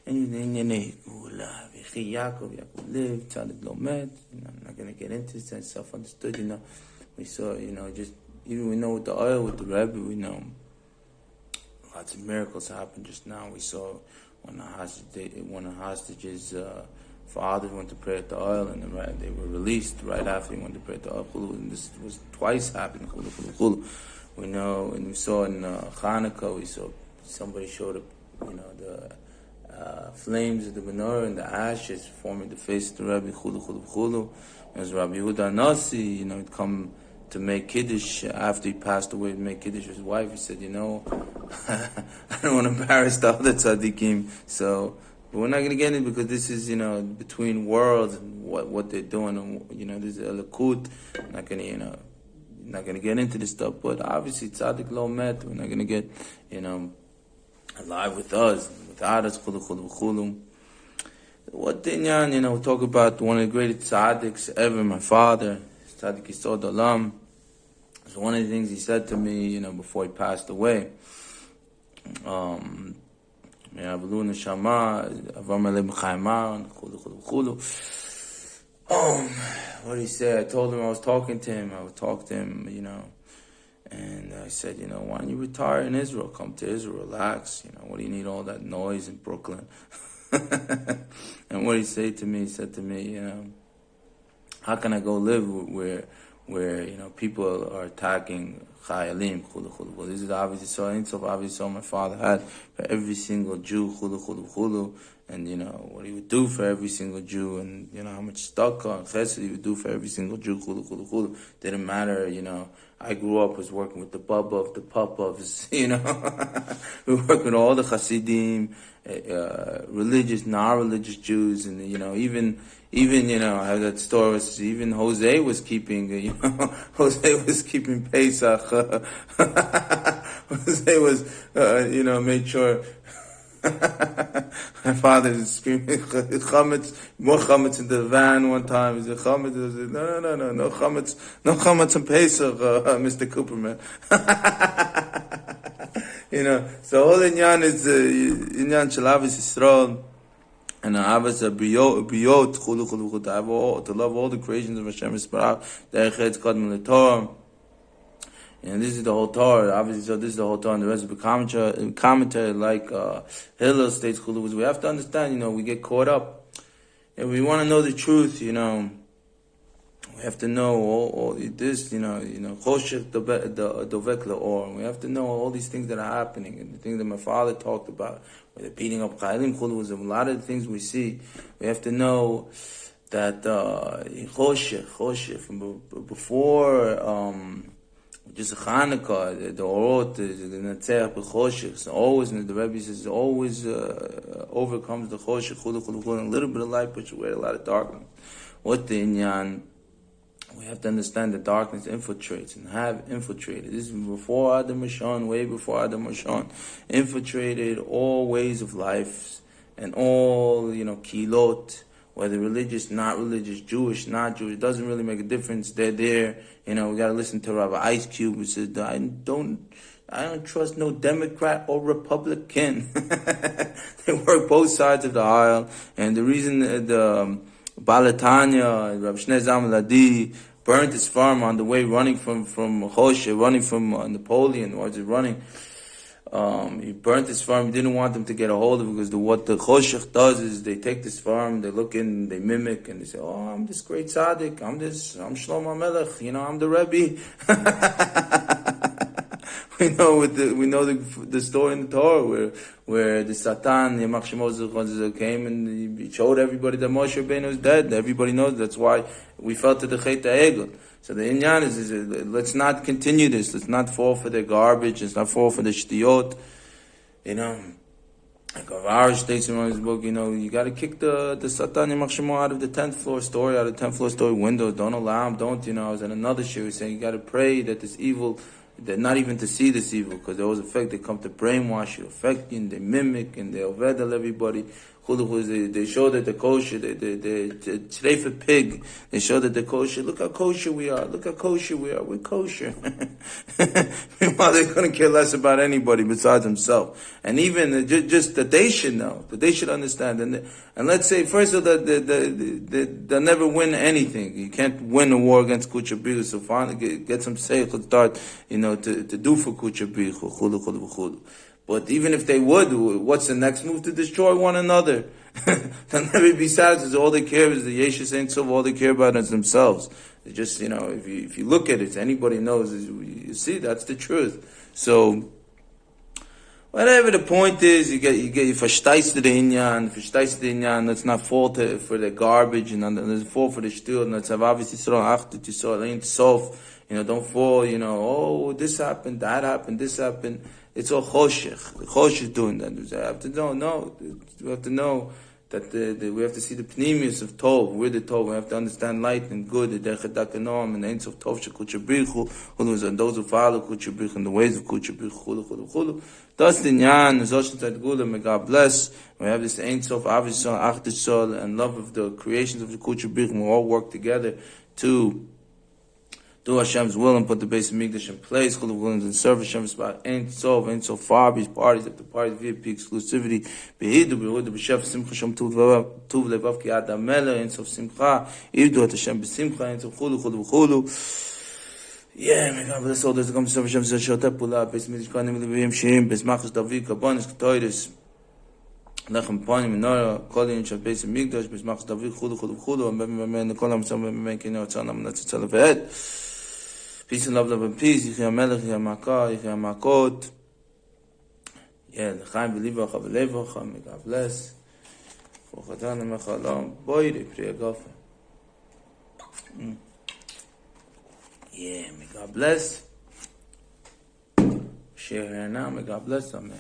And Yaakov lived, Tzadik lo met. I'm not going to get into this, that's self-understood, We saw, just, even we know with the oil, with the Rebbe, we know lots of miracles happened just now. We saw when the hostages, fathers went to pray at the oil, and they were released right after he went to pray at the oil. And this was twice happening. We know, and we saw in Hanukkah, we saw somebody showed up, the flames of the menorah and the ashes forming the face of the Rebbe. It was Rabbi Yehuda Nasi, he'd come to make Kiddush after he passed away, to make Kiddush with his wife. He said, I don't want to embarrass the other tzaddikim, but we're not going to get into it because this is, between worlds and what they're doing, and, this is a Lakut. Not going to get into this stuff, but obviously tzaddik lo met. We're not going to get, alive with us, without us, chulu. What dinyan, we talk about one of the greatest tzaddiks ever, my father, Tzaddik Yisod Olam. It's one of the things he said to me, before he passed away. What did he say? I told him I was talking to him. I would talk to him, and I said, why don't you retire in Israel? Come to Israel, relax. What do you need all that noise in Brooklyn? And what did he say to me? He said to me, how can I go live where people are attacking chayalim, Well, this is obviously so my father had for every single Jew, and what he would do for every single Jew, and how much tzedakah and chesed he would do for every single Jew, Didn't matter, I grew up, was working with the Babov, the Popovs, we worked with all the Hasidim, religious, non-religious Jews, and even I have that story. Even Jose was keeping, Jose was keeping Pesach. Jose was, made sure. My father is screaming chametz, more chametz in the van one time. He said chametz. I said, no chametz on Pesach, Mr. Cooperman. So all inyan is inyan shel Ahavas Yisrael. And Ahavas Briot, to love all the creations of Hashem Yisparach, Derech Eretz Kadmon LeTorah. And this is the whole Torah, obviously, so this is the whole Torah, and the rest of the commentary like Hillel states, we have to understand, we get caught up. If we want to know the truth, we have to know all this, Choshech Dovek Le'or, we have to know all these things that are happening, and the things that my father talked about, where they're beating up Chayalim, was a lot of the things we see. We have to know that Choshech, before just Hanukkah, the Orot, the Netzeach b'Choshech, so always, and the Rebbe says, always overcomes the Choshech, and a little bit of light puts away a lot of darkness. What the inyan? We have to understand that darkness infiltrates and have infiltrated. This is before Adam Rishon, way before Adam Rishon, infiltrated all ways of life and all, kilot, whether religious, not religious, Jewish, not Jewish, it doesn't really make a difference. They're there. We got to listen to Rabbi Ice Cube, who says, I don't trust no Democrat or Republican. They work both sides of the aisle. And the reason the Balatanya, Rabbi Shnei Zalman Ladi, burnt his farm on the way running from Choshe, running from Napoleon, or was it running? He burnt his farm. He didn't want them to get a hold of it because what the Choshech does is they take this farm, they look in, they mimic, and they say, "Oh, I'm this great tzaddik. I'm Shlomo Melech. I'm the Rebbe." We know the story in the Torah where the Satan Yamach Shemo came and he showed everybody that Moshe Rabbeinu is dead. Everybody knows that's why we fell to the Chet HaEgel. So the inyan is let's not continue this. Let's not fall for the garbage. Let's not fall for the shtiyot. Like Rav states in his book, you got to kick the Satan Yamach Shemo out of the 10th floor story, out of the 10th floor story window. Don't allow him. Don't. I was in another show saying you got to pray that this evil, that not even to see this evil, because there was effect. They come to brainwash you, affect you, and they mimic and they overtell everybody. They show that they're kosher. They today for pig. They show that they're kosher. Look how kosher we are. Look how kosher we are. We're kosher. Meanwhile, they're going to care less about anybody besides themselves. And even just that they should know, that they should understand. And let's say, first of all, they'll never win anything. You can't win a war against Kucha Brichu. So finally, get some seichel start, to do for Kucha Brichu. But even if they would, what's the next move? To destroy one another. They'll never be satisfied. All they care is the Yeshua Ein Sof. All they care about is themselves. They just, if you look at it, anybody knows. You see, that's the truth. So, whatever the point is, you versteist the inyan. Let's not fall for the garbage, and let's fall for the shtul. And let's have obviously Ein Sof. Don't fall. Oh, this happened, that happened, this happened. It's all choshech. The choshech doing that. We have to know. No, we have to know that we have to see the pneumius of tov. We're the tov. We have to understand light and good. The derech hadakanom and the Ein Sof tov shekucha brichu. And those who follow kucha brichu and the ways of kucha brichu. That's the nyan. Zoshen tzad gula. May God bless. We have this Ein Sof avishol achdishol and love of the creations of the kucha brichu. We all work together to do Hashem's will and put the base of Mikdash in place. Chul Williams and serve Hashem's spot. Ain't so far. These parties, after parties, VIP exclusivity. Behidu, behudu, b'shef, simcha, shem, tuv levav, ki ad amela, ain't so simcha. Ivdu at Hashem b'simcha, ain't so chulu. Yeah, my God, bless all those that come to serve Hashem, say, shotep pula, base Mikdash, kanim, levim, sheim, base machas, david, kabonis, katoiris. Lechem panim minora kolin shel beis Mikdash bes machas david chulu and ben kolam sam ben kino tzanam natzatzal ve'et. Peace and love and peace. Yichya melech, yichya makah, yichya makot. Yeah, l'chaim v'livacha v'levacha. May God bless. V'chatan ha'mechalom. Boyre, priya gofa. Yeah, may God bless. Share here now. May God bless. Amen.